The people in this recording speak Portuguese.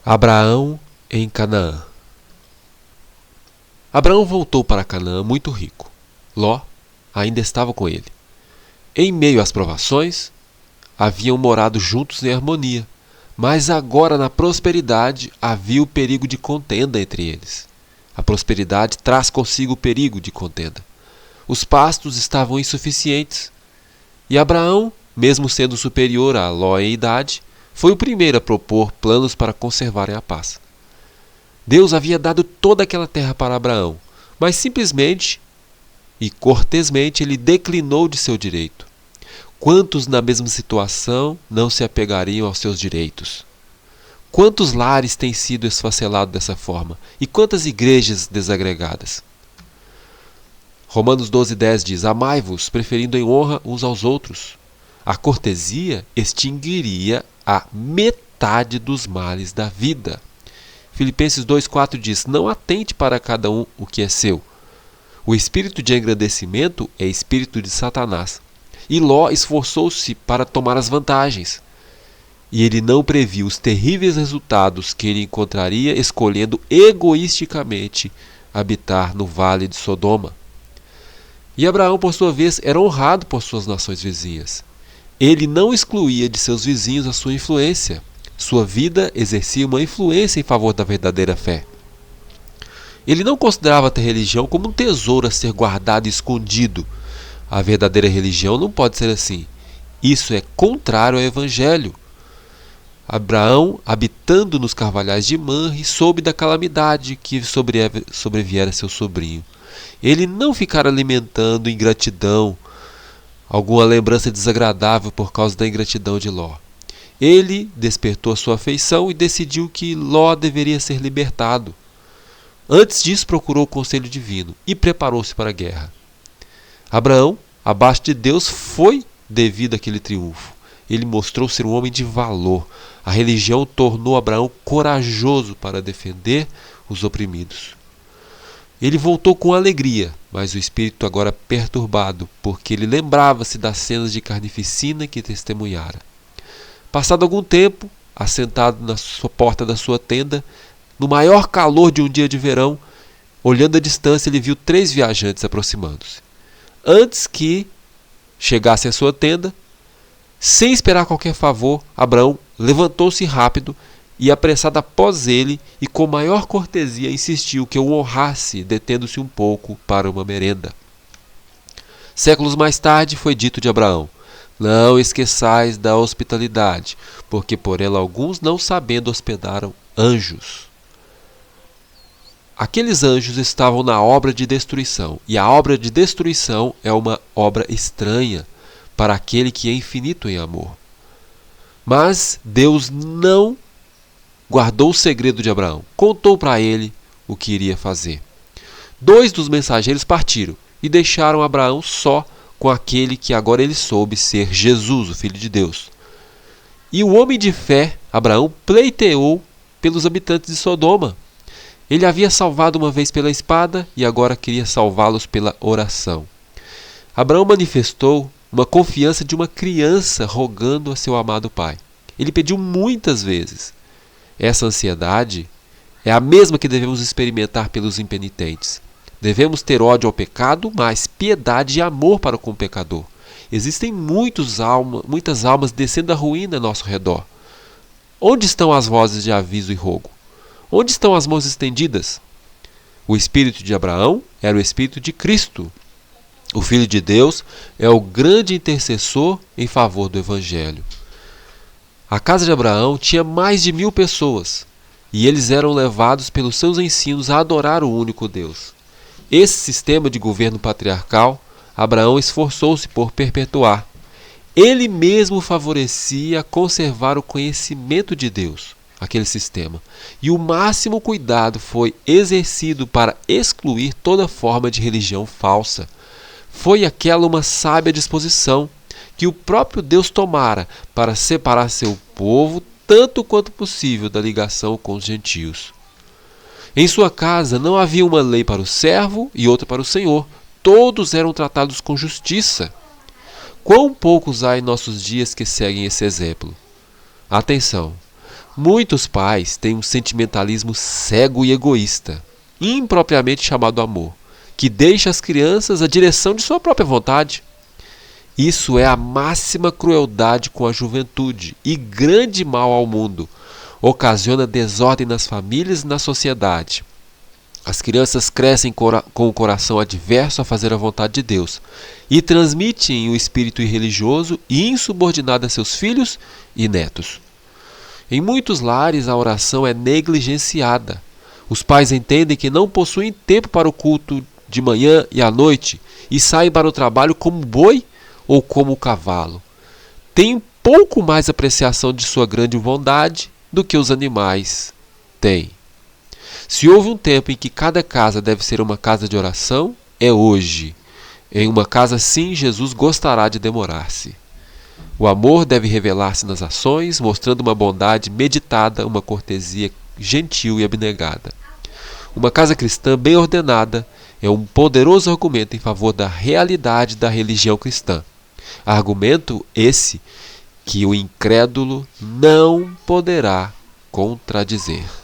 Abraão em Canaã. Abraão voltou para Canaã muito rico. Ló ainda estava com ele. Em meio às provações, haviam morado juntos em harmonia, mas agora na prosperidade havia o perigo de contenda entre eles. A prosperidade traz consigo o perigo de contenda. Os pastos estavam insuficientes e Abraão, mesmo sendo superior a Ló em idade, foi o primeiro a propor planos para conservarem a paz. Deus havia dado toda aquela terra para Abraão, mas simplesmente e cortesmente ele declinou de seu direito. Quantos na mesma situação não se apegariam aos seus direitos? Quantos lares têm sido esfacelados dessa forma? E quantas igrejas desagregadas? Romanos 12:10 diz: Amai-vos, preferindo em honra uns aos outros. A cortesia extinguiria a metade dos males da vida. Filipenses 2:4 diz: Não atente para cada um o que é seu. O espírito de engrandecimento é espírito de Satanás. E Ló esforçou-se para tomar as vantagens. E ele não previu os terríveis resultados que ele encontraria escolhendo egoisticamente habitar no vale de Sodoma. E Abraão, por sua vez, era honrado por suas nações vizinhas. Ele não excluía de seus vizinhos a sua influência. Sua vida exercia uma influência em favor da verdadeira fé. Ele não considerava ter religião como um tesouro a ser guardado e escondido. A verdadeira religião não pode ser assim. Isso é contrário ao Evangelho. Abraão, habitando nos carvalhais de Manre, soube da calamidade que sobreviera a seu sobrinho. Ele não ficara alimentando ingratidão, alguma lembrança desagradável por causa da ingratidão de Ló. Ele despertou a sua afeição e decidiu que Ló deveria ser libertado. Antes disso, procurou o conselho divino e preparou-se para a guerra. Abraão, abaixo de Deus, foi devido àquele triunfo. Ele mostrou ser um homem de valor. A religião tornou Abraão corajoso para defender os oprimidos. Ele voltou com alegria, mas o espírito agora perturbado, porque ele lembrava-se das cenas de carnificina que testemunhara. Passado algum tempo, assentado na porta da sua tenda, no maior calor de um dia de verão, olhando à distância, ele viu 3 viajantes aproximando-se. Antes que chegasse à sua tenda, sem esperar qualquer favor, Abraão levantou-se rápido e, apressado após ele, e com maior cortesia insistiu que o honrasse, detendo-se um pouco para uma merenda. Séculos mais tarde foi dito de Abraão: Não esqueçais da hospitalidade, porque por ela alguns, não sabendo, hospedaram anjos. Aqueles anjos estavam na obra de destruição, e a obra de destruição é uma obra estranha para aquele que é infinito em amor. Mas Deus não guardou o segredo de Abraão, contou para ele o que iria fazer. 2 dos mensageiros partiram e deixaram Abraão só com aquele que agora ele soube ser Jesus, o Filho de Deus. E o homem de fé, Abraão, pleiteou pelos habitantes de Sodoma. Ele havia salvado uma vez pela espada e agora queria salvá-los pela oração. Abraão manifestou uma confiança de uma criança rogando a seu amado pai. Ele pediu muitas vezes. Essa ansiedade é a mesma que devemos experimentar pelos impenitentes. Devemos ter ódio ao pecado, mas piedade e amor para com o pecador. Existem muitas almas descendo a ruína ao nosso redor. Onde estão as vozes de aviso e rogo? Onde estão as mãos estendidas? O espírito de Abraão era o espírito de Cristo. O Filho de Deus é o grande intercessor em favor do Evangelho. A casa de Abraão tinha mais de 1000 pessoas, e eles eram levados pelos seus ensinos a adorar o único Deus. Esse sistema de governo patriarcal, Abraão esforçou-se por perpetuar. Ele mesmo favorecia conservar o conhecimento de Deus, aquele sistema, e o máximo cuidado foi exercido para excluir toda forma de religião falsa. Foi aquela uma sábia disposição que o próprio Deus tomara para separar seu povo tanto quanto possível da ligação com os gentios. Em sua casa não havia uma lei para o servo e outra para o senhor. Todos eram tratados com justiça. Quão poucos há em nossos dias que seguem esse exemplo? Atenção! Muitos pais têm um sentimentalismo cego e egoísta, impropriamente chamado amor, que deixa às crianças a direção de sua própria vontade. Isso é a máxima crueldade com a juventude e grande mal ao mundo. Ocasiona desordem nas famílias e na sociedade. As crianças crescem com o coração adverso a fazer a vontade de Deus e transmitem o espírito irreligioso e insubordinado a seus filhos e netos. Em muitos lares a oração é negligenciada. Os pais entendem que não possuem tempo para o culto de manhã e à noite e saem para o trabalho como boi ou como cavalo. Têm pouco mais apreciação de sua grande bondade do que os animais têm. Se houve um tempo em que cada casa deve ser uma casa de oração, é hoje. Em uma casa assim, Jesus gostará de demorar-se. O amor deve revelar-se nas ações, mostrando uma bondade meditada, uma cortesia gentil e abnegada. Uma casa cristã bem ordenada é um poderoso argumento em favor da realidade da religião cristã. Argumento esse que o incrédulo não poderá contradizer.